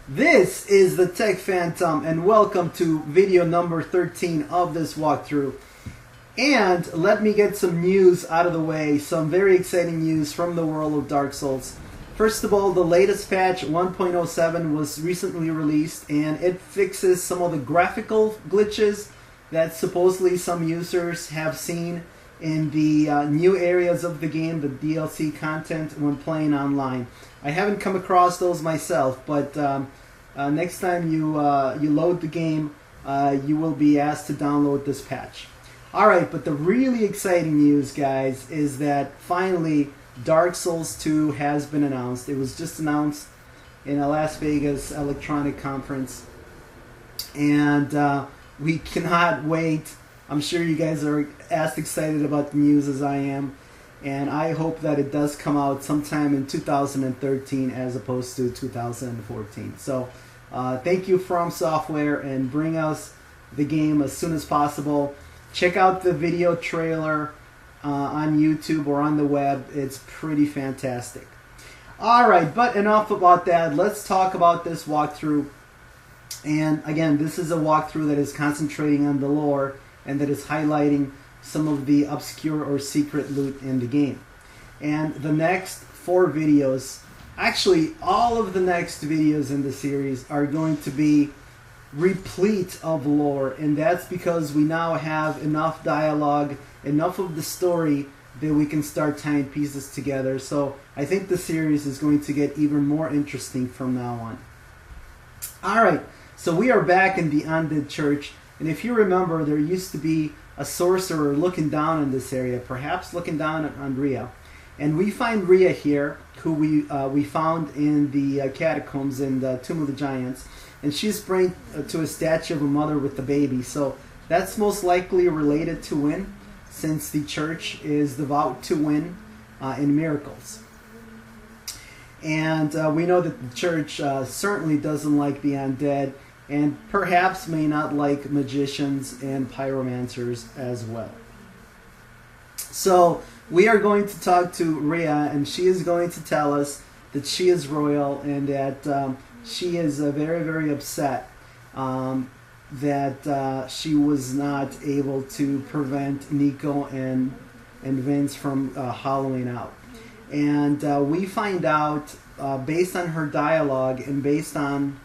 This is the Tech Phantom, and welcome to video number 13 of this walkthrough. And let me get some news out of the way, some very exciting news from the world of Dark Souls. First of all, the latest patch 1.07 was recently released, and it fixes some of the graphical glitches that supposedly some users have seen in the new areas of the game, the DLC content, when playing online. I haven't come across those myself, but next time you load the game, you will be asked to download this patch. Alright, but the really exciting news, guys, is that finally Dark Souls 2 has been announced. It was just announced in a Las Vegas electronic conference, and we cannot wait. I'm sure you guys are as excited about the news as I am, and I hope that it does come out sometime in 2013 as opposed to 2014. So thank you, From Software, and bring us the game as soon as possible. Check out the video trailer on YouTube or on the web. It's pretty fantastic. Alright, but enough about that. Let's talk about this walkthrough. And again, this is a walkthrough that is concentrating on the lore and that is highlighting some of the obscure or secret loot in the game. And the next 4 videos, actually all of the next videos in the series, are going to be replete of lore, and that's because we now have enough dialogue, enough of the story that we can start tying pieces together. So I think the series is going to get even more interesting from now on. Alright, so we are back in the Undead Church, and if you remember, there used to be a sorcerer looking down in this area, perhaps looking down on Rhea. And we find Rhea here, who we found in the catacombs in the Tomb of the Giants, and she's praying to a statue of a mother with the baby. So that's most likely related to Wynn, since the church is devout to Wynn in miracles. And we know that the church certainly doesn't like the undead, and perhaps may not like magicians and pyromancers as well. So we are going to talk to Rhea, and she is going to tell us that she is royal and that she is very, very upset that she was not able to prevent Nico and Vince from hollowing out. And we find out, based on her dialogue and based on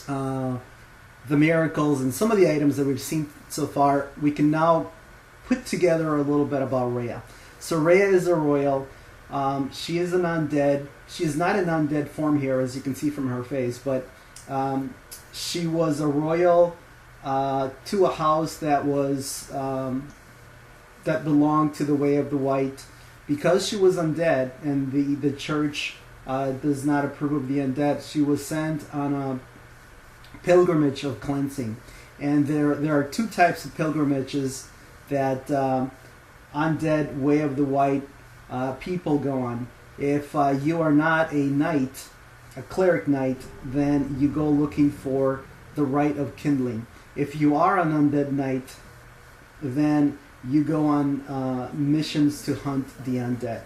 the miracles and some of the items that we've seen so far, we can now put together a little bit about Rhea. So Rhea is a royal. She is an undead. She is not an undead form here, as you can see from her face, but she was a royal to a house that was that belonged to the Way of the White. Because she was undead, and the church does not approve of the undead, she was sent on a pilgrimage of cleansing. And there are 2 types of pilgrimages that undead Way of the White people go on. If you are not a knight, a cleric knight, then you go looking for the rite of kindling. If you are an undead knight, then you go on missions to hunt the undead.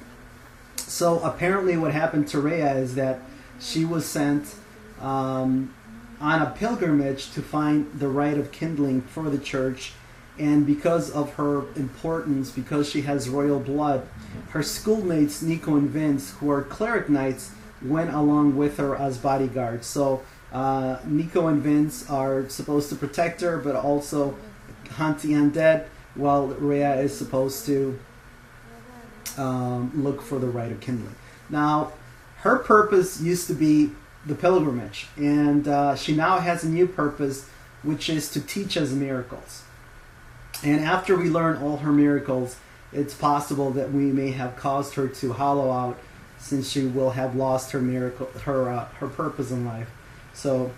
So apparently what happened to Rhea is that she was sent on a pilgrimage to find the rite of kindling for the church, and because of her importance, because she has royal blood, her schoolmates Nico and Vince, who are cleric knights, went along with her as bodyguards. So Nico and Vince are supposed to protect her, but also hunt the undead, while Rhea is supposed to look for the rite of kindling. Now, her purpose used to be the pilgrimage, and she now has a new purpose, which is to teach us miracles. And after we learn all her miracles, it's possible that we may have caused her to hollow out, since she will have lost her miracle, her purpose in life. So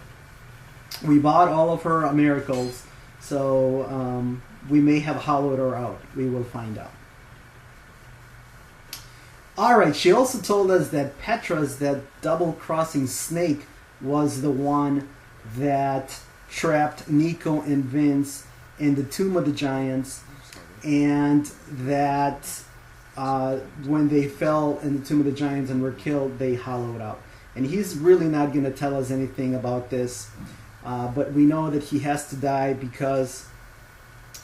we bought all of her miracles, so we may have hollowed her out. We will find out. Alright, she also told us that Petrus, that double-crossing snake, was the one that trapped Nico and Vince in the Tomb of the Giants, and that when they fell in the Tomb of the Giants and were killed, they hollowed out. and he's really not going to tell us anything about this. But we know that he has to die because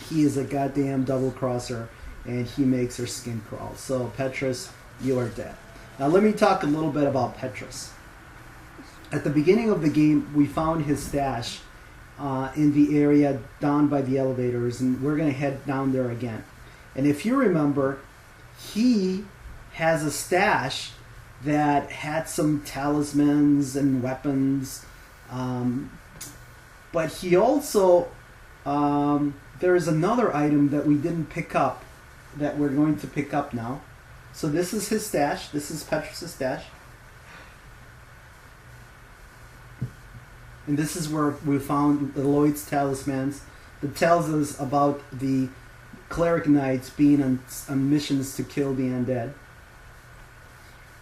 he is a goddamn double-crosser, and he makes her skin crawl. So, Petrus, you are dead. Now, let me talk a little bit about Petrus. At the beginning of the game, we found his stash in the area down by the elevators, and we're going to head down there again. And if you remember, he has a stash that had some talismans and weapons, but he also, there is another item that we didn't pick up that we're going to pick up now. So this is his stash. This is Petrus' stash. And this is where we found Lloyd's talismans that tells us about the cleric knights being on missions to kill the undead.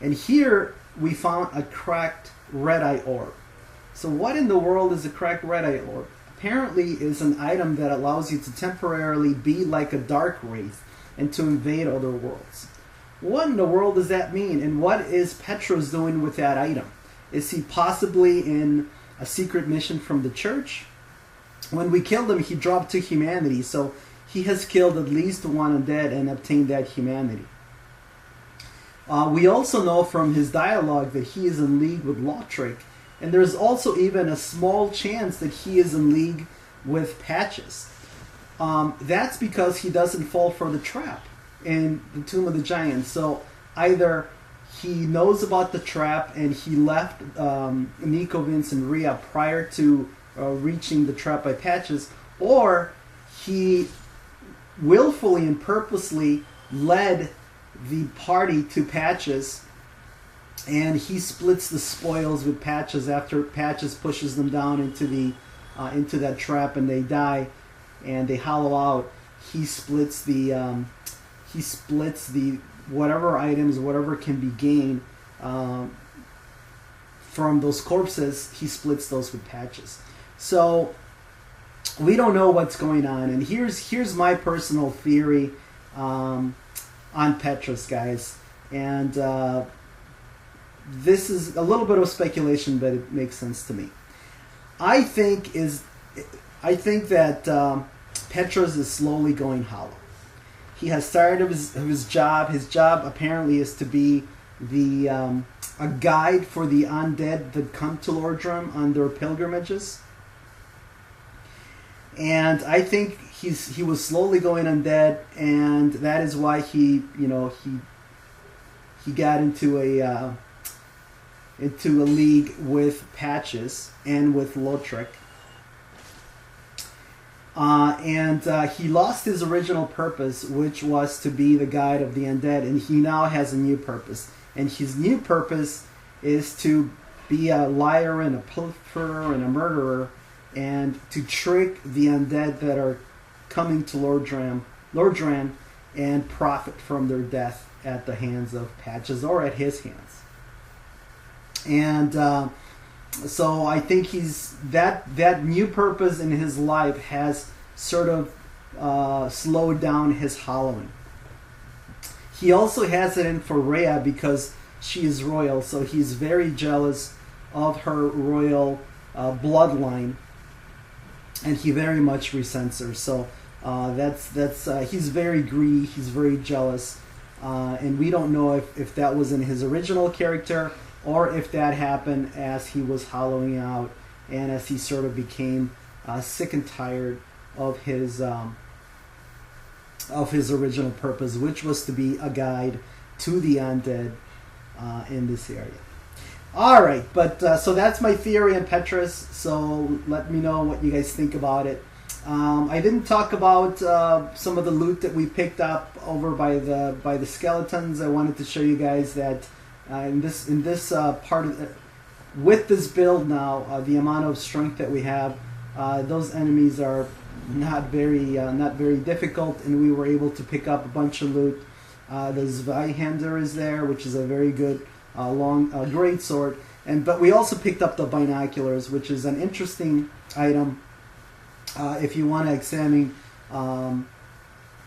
And here we found a cracked red-eye orb. So what in the world is a cracked red-eye orb? Apparently is an item that allows you to temporarily be like a dark wraith and to invade other worlds. What in the world does that mean? And what is Petrus doing with that item? Is he possibly in a secret mission from the church? When we killed him, he dropped to humanity, so he has killed at least one undead and obtained that humanity. We also know from his dialogue that he is in league with Waltkhrough, and there's also even a small chance that he is in league with Patches. That's because he doesn't fall for the trap in the Tomb of the Giants. So either he knows about the trap and he left Nico, Vince, and Rhea prior to reaching the trap by Patches, or he willfully and purposely led the party to Patches, and he splits the spoils with Patches after Patches pushes them down into that trap, and they die and they hollow out. He splits the whatever items, whatever can be gained from those corpses. He splits those with Patches. So we don't know what's going on, and here's my personal theory on Petrus, guys, and this is a little bit of speculation, but it makes sense to me. I think that Petrus is slowly going hollow. He has started his job. His job apparently is to be a guide for the undead that come to Lordrum on their pilgrimages. And I think he was slowly going undead, and that is why he got into a league with Patches and with Lautrec. And he lost his original purpose, which was to be the guide of the undead, and he now has a new purpose. And his new purpose is to be a liar and a pilferer and a murderer, and to trick the undead that are coming to Lordran and profit from their death at the hands of Patches or at his hands. And so I think he's that new purpose in his life has sort of slowed down his hollowing. He also has it in for Rhea because she is royal, so he's very jealous of her royal bloodline, and he very much resents her. So he's very greedy, he's very jealous, and we don't know if that was in his original character or if that happened as he was hollowing out and as he sort of became sick and tired of his original purpose, which was to be a guide to the undead in this area. All right, but so that's my theory on Petrus. So let me know what you guys think about it. I didn't talk about some of the loot that we picked up over by the skeletons. I wanted to show you guys that in this part of with this build now, the amount of strength that we have, those enemies are not very difficult, and we were able to pick up a bunch of loot. The Zweihander is there, which is a very good great sword, but we also picked up the binoculars, which is an interesting item if you want to examine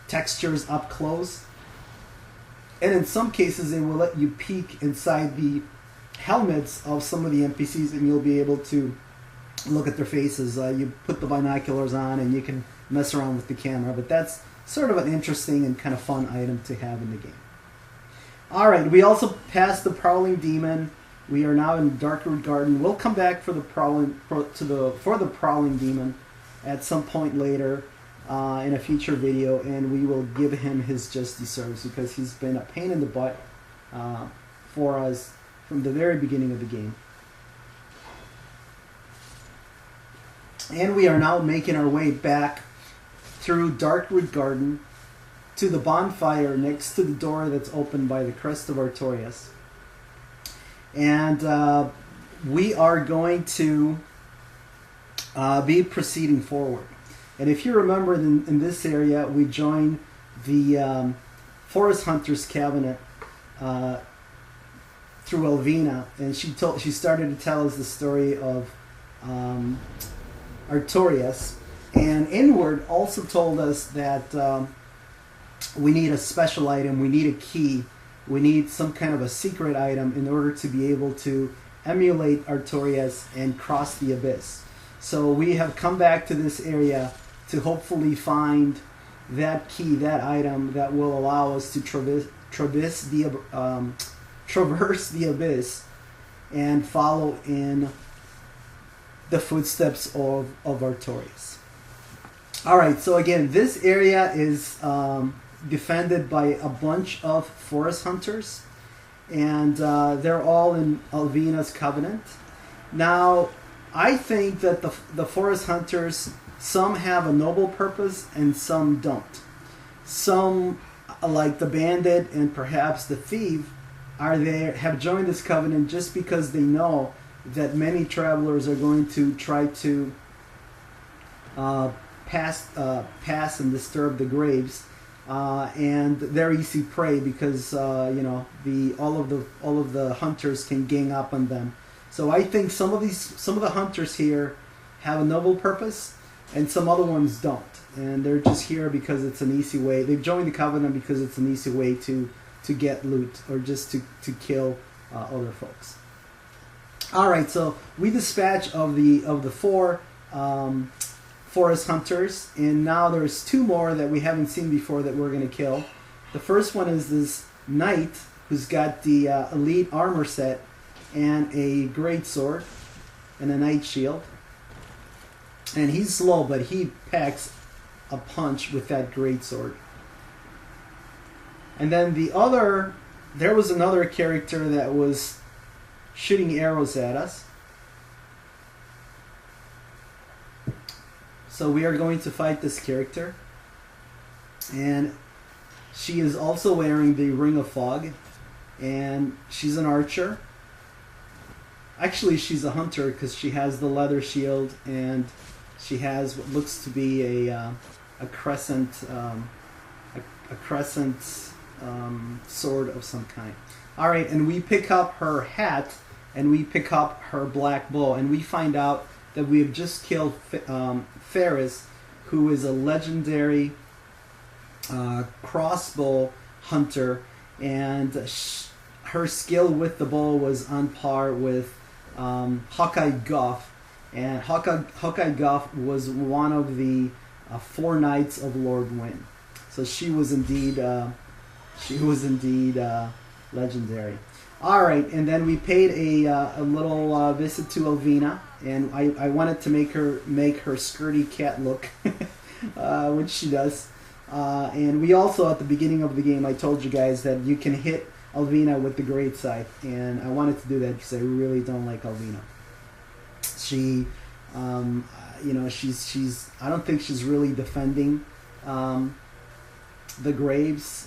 textures up close. And in some cases, it will let you peek inside the helmets of some of the NPCs, and you'll be able to look at their faces. You put the binoculars on and you can mess around with the camera, but that's sort of an interesting and kind of fun item to have in the game. Alright, we also passed the Prowling Demon. We are now in Darkroot Garden. We'll come back for the Prowling Demon at some point later in a future video, and we will give him his just deserves, because he's been a pain in the butt for us from the very beginning of the game. And we are now making our way back through Darkroot Garden to the bonfire next to the door that's opened by the crest of Artorias. And we are going to be proceeding forward. And if you remember, in this area, we joined the Forest Hunters Cabinet through Alvina, and she started to tell us the story of Artorias. And Inward also told us that we need a special item, we need a key, we need some kind of a secret item in order to be able to emulate Artorias and cross the abyss. So we have come back to this area to hopefully find that key, that item that will allow us to traverse the abyss and follow in the footsteps of Artorias. Alright, so again, this area is defended by a bunch of forest hunters, and they're all in Alvina's covenant. Now, I think that the forest hunters, some have a noble purpose and some don't. Some, like the bandit and perhaps the thief, have joined this covenant just because they know that many travelers are going to try to pass and disturb the graves, and they're easy prey because all of the hunters can gang up on them. So I think some of the hunters here have a noble purpose, and some other ones don't, and they're just here because it's an easy way. They've joined the covenant because it's an easy way to get loot, or just to kill other folks. All right, so we dispatch of the four forest hunters, and now there's two more that we haven't seen before that we're going to kill. The first one is this knight who's got the elite armor set and a great sword and a knight shield, and he's slow, but he packs a punch with that great sword. And then there was another character that was shooting arrows at us. So we are going to fight this character, and she is also wearing the Ring of Fog, and she's an archer. Actually, she's a hunter because she has the leather shield, and she has what looks to be a crescent sword of some kind. All right, and we pick up her hat, and we pick up her black bow, and we find out that we have just killed Ferris, who is a legendary crossbow hunter, and her skill with the bow was on par with Hawkeye Guff, and Hawkeye Guff was one of the four knights of Lord Wynn. So she was indeed legendary. All right, and then we paid a little visit to Alvina, and I wanted to make her skirty cat look, which she does. And we also, at the beginning of the game, I told you guys that you can hit Alvina with the great scythe, and I wanted to do that because I really don't like Alvina. She, she's I don't think she's really defending the graves.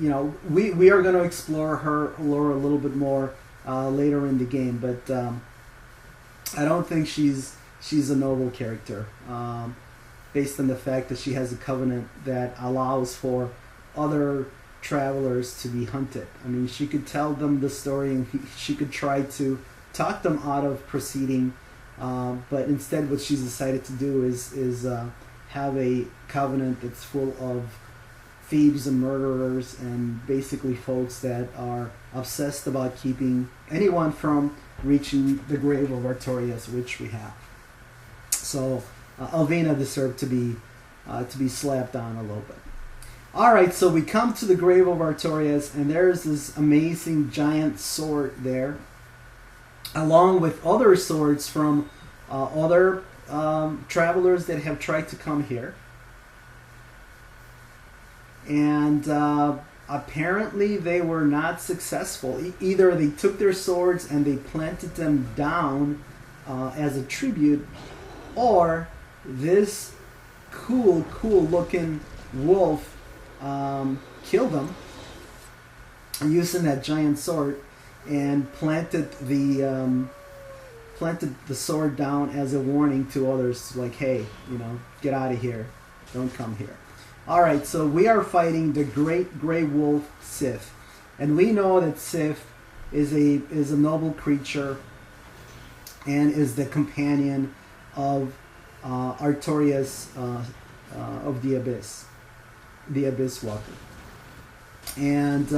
We are going to explore her lore a little bit more later in the game, but I don't think she's a noble character, based on the fact that she has a covenant that allows for other travelers to be hunted. I mean, she could tell them the story, and she could try to talk them out of proceeding, but instead what she's decided to do is have a covenant that's full of thieves and murderers and basically folks that are obsessed about keeping anyone from reaching the grave of Artorias, which we have. So Alvina deserved to be slapped on a little bit. Alright, so we come to the grave of Artorias, and there's this amazing giant sword there, along with other swords from other travelers that have tried to come here. And apparently they were not successful. Either they took their swords and they planted them down as a tribute, or this cool looking wolf killed them using that giant sword and planted the sword down as a warning to others, like, hey, get out of here, don't come here. Alright, so we are fighting the great gray wolf Sif, and we know that Sif is a noble creature and is the companion of Artorias of the Abyss Walker. And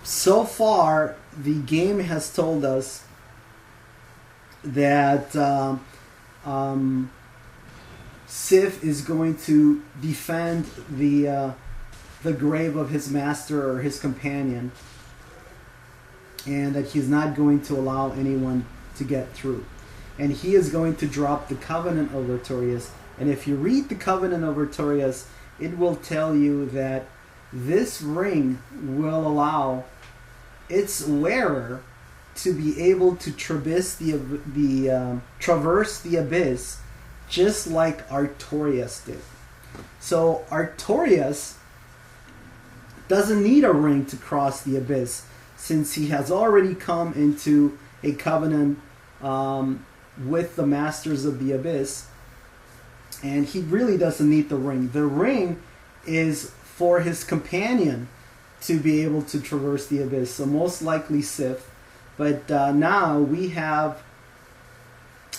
so far, the game has told us that Sif is going to defend the grave of his master or his companion, and that he's not going to allow anyone to get through. And he is going to drop the Covenant of Artorias. And if you read the Covenant of Artorias, it will tell you that this ring will allow its wearer to be able to traverse the abyss, just like Artorias did. So Artorias doesn't need a ring to cross the abyss, since he has already come into a covenant with the masters of the abyss, and he really doesn't need the ring. The ring is for his companion to be able to traverse the abyss, so most likely Sif. But now we have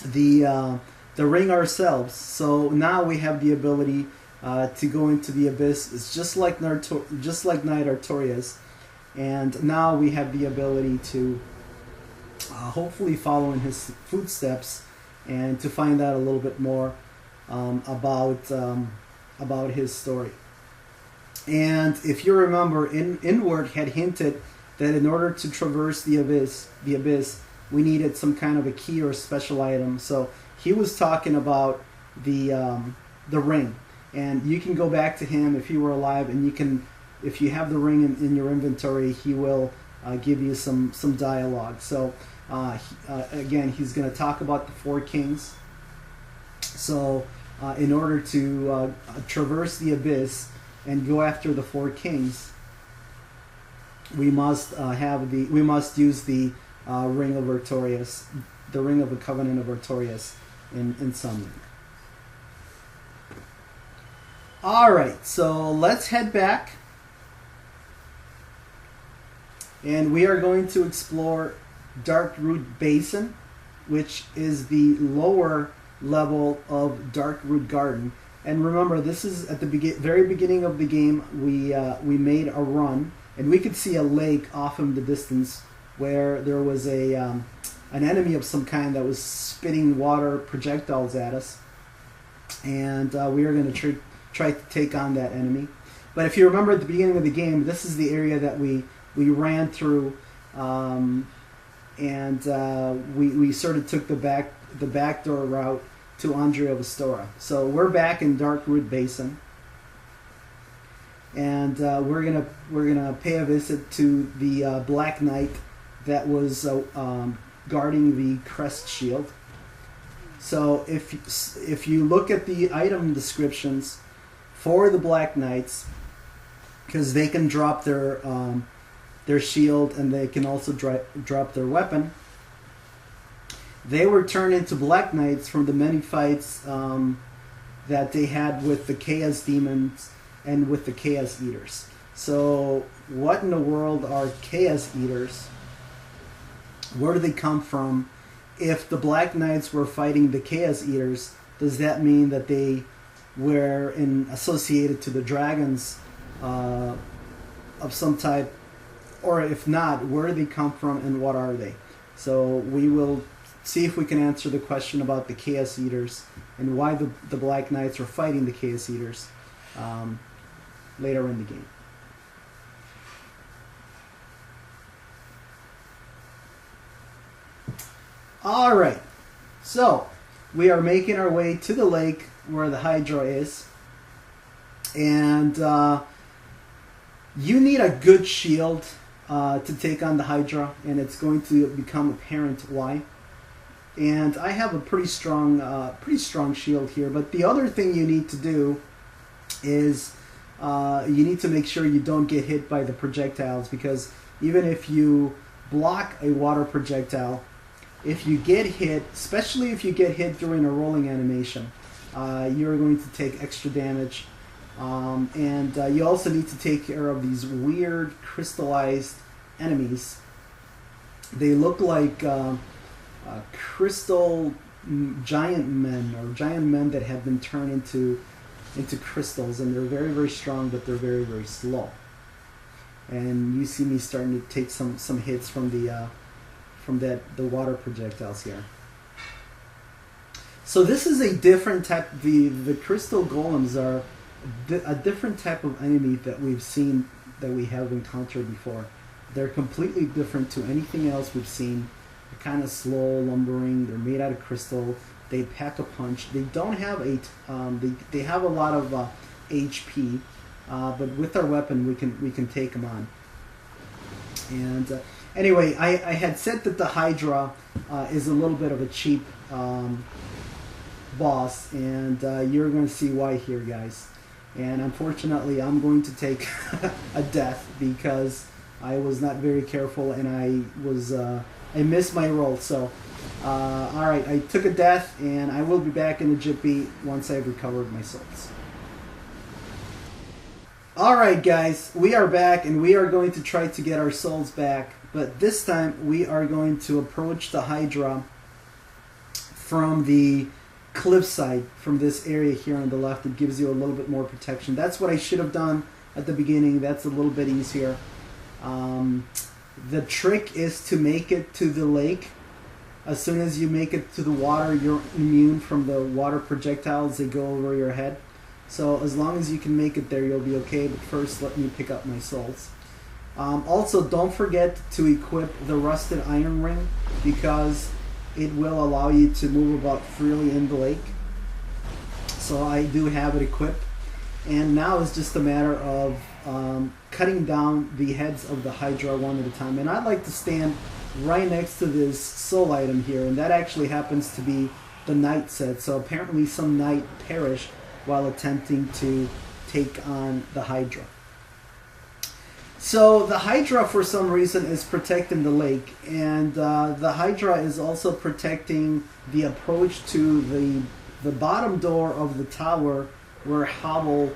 the ring ourselves, so now we have the ability to go into the abyss. It's just like Knight Artorias, and now we have the ability to hopefully follow in his footsteps and to find out a little bit more about his story. And if you remember, Inward had hinted that in order to traverse the abyss, we needed some kind of a key or a special item. So he was talking about the ring, and you can go back to him if he were alive, and you can, if you have the ring in your inventory, he will give you some dialogue. So again, he's going to talk about the four kings. So in order to traverse the abyss and go after the four kings, we must use the ring of Artorias, the ring of the Covenant of Artorias in some way. Alright, so let's head back, and we are going to explore Darkroot Basin, which is the lower level of Darkroot Garden. And remember, this is at the very beginning of the game. We made a run, and we could see a lake off in the distance where there was an enemy of some kind that was spitting water projectiles at us, and we are going to try to take on that enemy. But if you remember at the beginning of the game, this is the area that we ran through, and we sort of took the backdoor route to Andrea of Astora. So we're back in Darkroot Basin, and we're gonna pay a visit to the Black Knight that was guarding the crest shield. So if you look at the item descriptions for the Black Knights, because they can drop their shield and they can also drop their weapon. They were turned into Black Knights from the many fights that they had with the Chaos Demons and with the Chaos Eaters. So what in the world are Chaos Eaters? Where do they come from? If the Black Knights were fighting the Chaos Eaters, does that mean that they were associated to the dragons of some type, or if not, where do they come from and what are they? So we will see if we can answer the question about the Chaos Eaters and why the Black Knights are fighting the Chaos Eaters later in the game. Alright, so we are making our way to the lake where the Hydra is, and you need a good shield to take on the Hydra, and it's going to become apparent why. And I have a pretty strong shield here, but the other thing you need to do is you need to make sure you don't get hit by the projectiles, because even if you block a water projectile, if you get hit, especially if you get hit during a rolling animation, you're going to take extra damage. And you also need to take care of these weird crystallized enemies. They look like crystal giant men, or giant men that have been turned into crystals, and they're very, very strong, but they're very, very slow. And you see me starting to take some hits from the water projectiles here. So this is a different type. The crystal golems are a different type of enemy that we have encountered before. They're completely different to anything else we've seen. They're kind of slow, lumbering. They're made out of crystal. They pack a punch. They don't have they have a lot of HP, but with our weapon we can take them on. And anyway, I had said that the Hydra is a little bit of a cheap boss, and you're going to see why here, guys. And unfortunately, I'm going to take a death because I was not very careful, and I missed my roll. So, all right, I took a death, and I will be back in the jiffy once I've recovered my souls. All right, guys, we are back, and we are going to try to get our souls back. But this time, we are going to approach the Hydra from the cliffside, from this area here on the left. It gives you a little bit more protection. That's what I should have done at the beginning. That's a little bit easier. The trick is to make it to the lake. As soon as you make it to the water, you're immune from the water projectiles that go over your head. So as long as you can make it there, you'll be okay. But first, let me pick up my souls. Also, don't forget to equip the rusted iron ring, because it will allow you to move about freely in the lake. So I do have it equipped. And now it's just a matter of cutting down the heads of the Hydra one at a time. And I'd like to stand right next to this soul item here, and that actually happens to be the knight set. So apparently some knight perished while attempting to take on the Hydra. So the Hydra, for some reason, is protecting the lake, and the Hydra is also protecting the approach to the bottom door of the tower where Hobble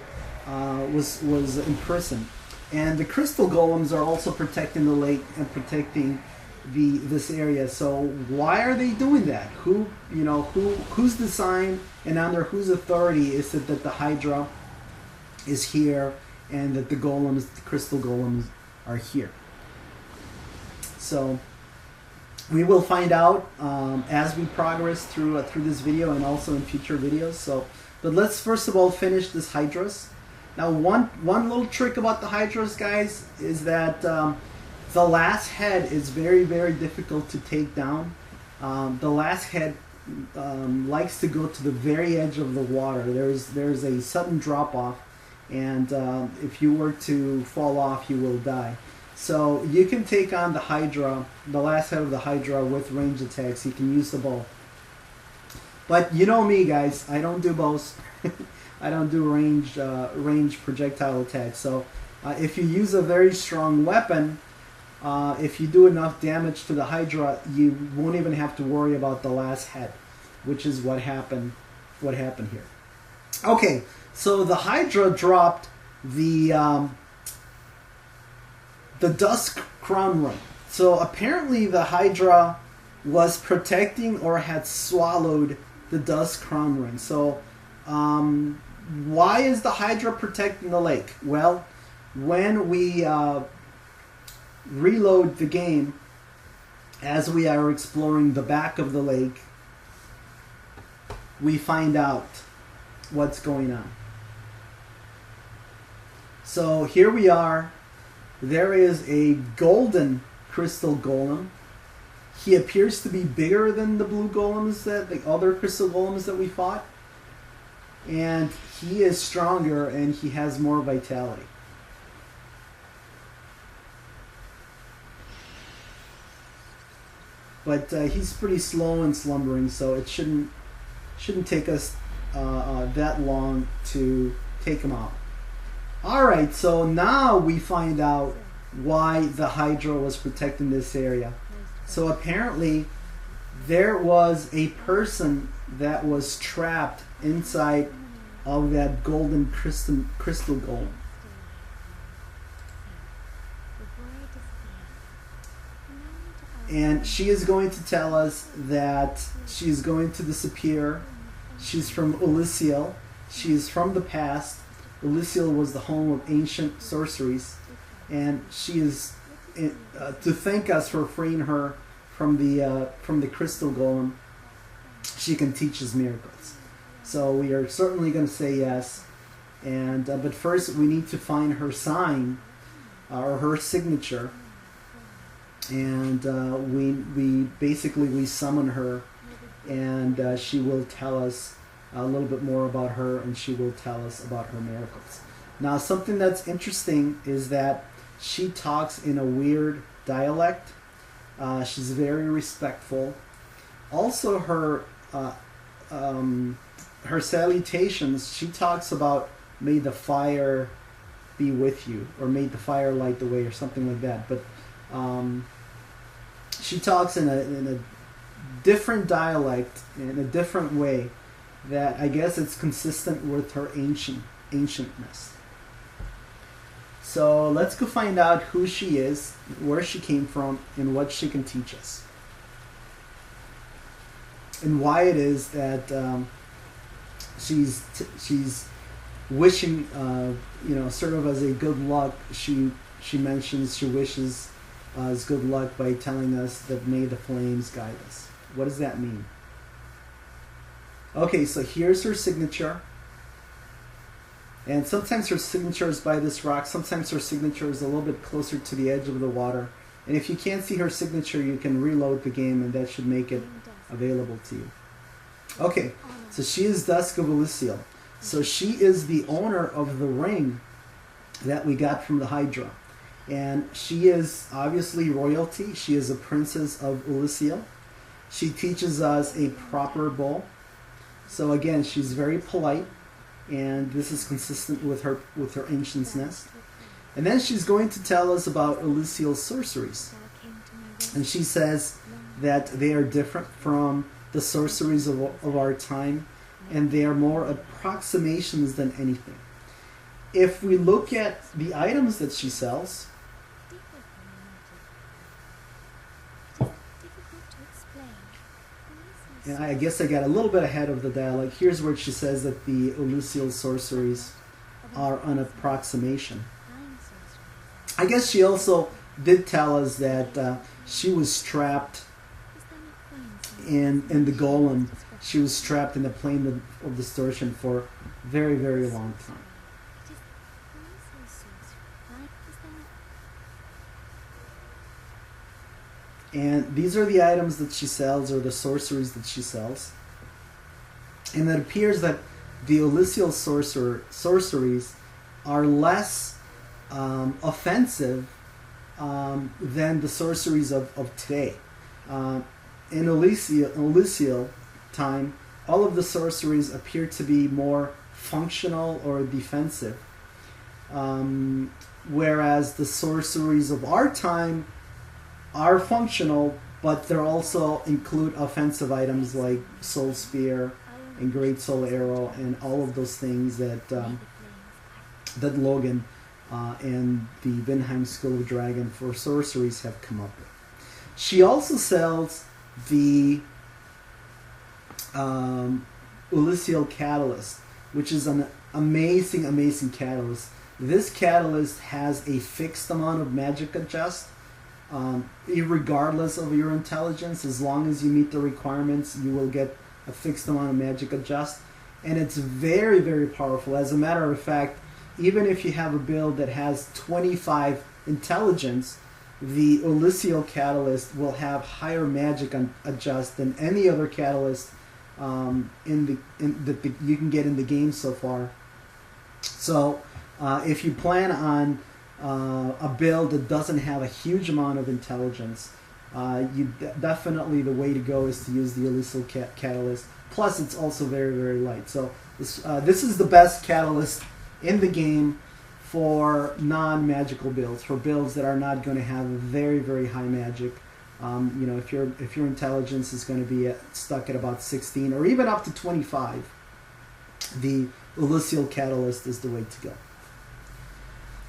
was imprisoned. And the crystal golems are also protecting the lake and protecting this area. So why are they doing that? Whose design and under whose authority is it that the Hydra is here and that the crystal golems are here? So we will find out as we progress through this video and also in future videos. But let's first of all finish this Hydras. Now, one little trick about the Hydras, guys, is that the last head is very, very difficult to take down. The last head likes to go to the very edge of the water. There's a sudden drop off, and if you were to fall off, you will die. So you can take on the Hydra, the last head of the Hydra, with ranged attacks. You can use the bow. But you know me, guys. I don't do bows. I don't do range projectile attacks. So if you use a very strong weapon, if you do enough damage to the Hydra, you won't even have to worry about the last head, which is what happened here. Okay, so the Hydra dropped the Dusk crown ring. So apparently the Hydra was protecting or had swallowed the Dusk crown ring. So why is the Hydra protecting the lake? Well, when we reload the game, as we are exploring the back of the lake, we find out what's going on. So here we are. There is a golden crystal golem. He appears to be bigger than the blue golems, the other crystal golems that we fought. And he is stronger and he has more vitality. But he's pretty slow and slumbering, so it shouldn't take us that long to take him out. Alright, so now we find out why the Hydra was protecting this area. So apparently there was a person that was trapped inside of that golden crystal golem. And she is going to tell us that she's going to disappear. She's from Oolacile. She is from the past. Oolacile was the home of ancient sorceries. And she is to thank us for freeing her from the crystal golem. She can teach us miracles. So we are certainly going to say yes. And but first we need to find her sign or her signature. And we summon her, and she will tell us a little bit more about her, and she will tell us about her miracles. Now, something that's interesting is that she talks in a weird dialect. She's very respectful. Also, her salutations, she talks about "May the fire be with you," or "May the fire light the way," or something like that. But she talks in a different dialect, in a different way, that I guess it's consistent with her ancientness. So let's go find out who she is, where she came from, and what she can teach us. And why it is that she's wishing, sort of as a good luck, she mentions she wishes us good luck by telling us that may the flames guide us. What does that mean? Okay, so here's her signature. And sometimes her signature is by this rock. Sometimes her signature is a little bit closer to the edge of the water. And if you can't see her signature, you can reload the game, and that should make it available to you. Okay, so she is Dusk of Oolacile. So she is the owner of the ring that we got from the Hydra. And she is obviously royalty. She is a princess of Oolacile. She teaches us a proper bow. So again, she's very polite, and this is consistent with her ancientness. And then she's going to tell us about Oolacile's sorceries. And she says that they are different from the sorceries of our time, and they are more approximations than anything. If we look at the items that she sells, and I guess I got a little bit ahead of the dialogue. Here's where she says that the Oolacile sorceries are an approximation. I guess she also did tell us that she was trapped in the golem. She was trapped in the plane of distortion for a very, very long time. And these are the items that she sells, or the sorceries that she sells. And it appears that the Oolacile sorceries are less offensive than the sorceries of today. In Oolacile time, all of the sorceries appear to be more functional or defensive. Whereas the sorceries of our time are functional, but they also include offensive items like Soul Spear and Great Soul Arrow and all of those things that Logan and the Vinheim School of Dragon for sorceries have come up with. She also sells the Oolacile Catalyst. which is an amazing catalyst. This catalyst has a fixed amount of magic adjust, regardless of your intelligence. As long as you meet the requirements, you will get a fixed amount of magic adjust. And it's very powerful. As a matter of fact, even if you have a build that has 25 intelligence, the Oolacile catalyst will have higher magic adjust than any other catalyst that you can get in the game so far. So if you plan on a build that doesn't have a huge amount of intelligence, definitely the way to go is to use the Oolacile catalyst. Plus, it's also very light. So this is the best catalyst in the game for non-magical builds, for builds that are not going to have very high magic. You know, if your intelligence is going to be stuck at about 16 or even up to 25, the Oolacile catalyst is the way to go.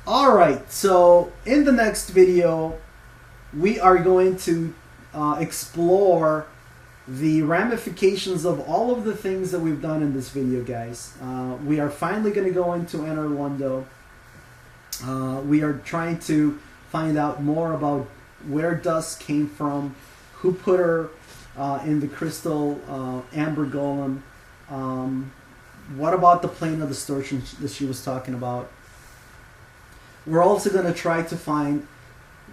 All right, so in the next video, we are going to explore the ramifications of all of the things that we've done in this video, guys. We are finally going to go into Anor Londo. We are trying to find out more about where Dusk came from, who put her in the crystal amber golem, what about the plane of distortion that she was talking about. We're also going to try to find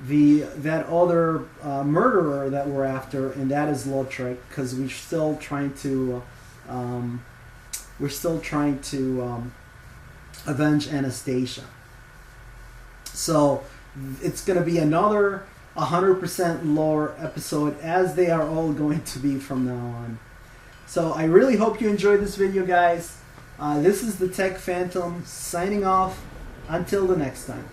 that other murderer that we're after, and that is Lautrec, because we're still trying to avenge Anastasia. So it's going to be another 100% lore episode, as they are all going to be from now on. So I really hope you enjoyed this video, guys. This is the Tech Phantom signing off. Until the next time.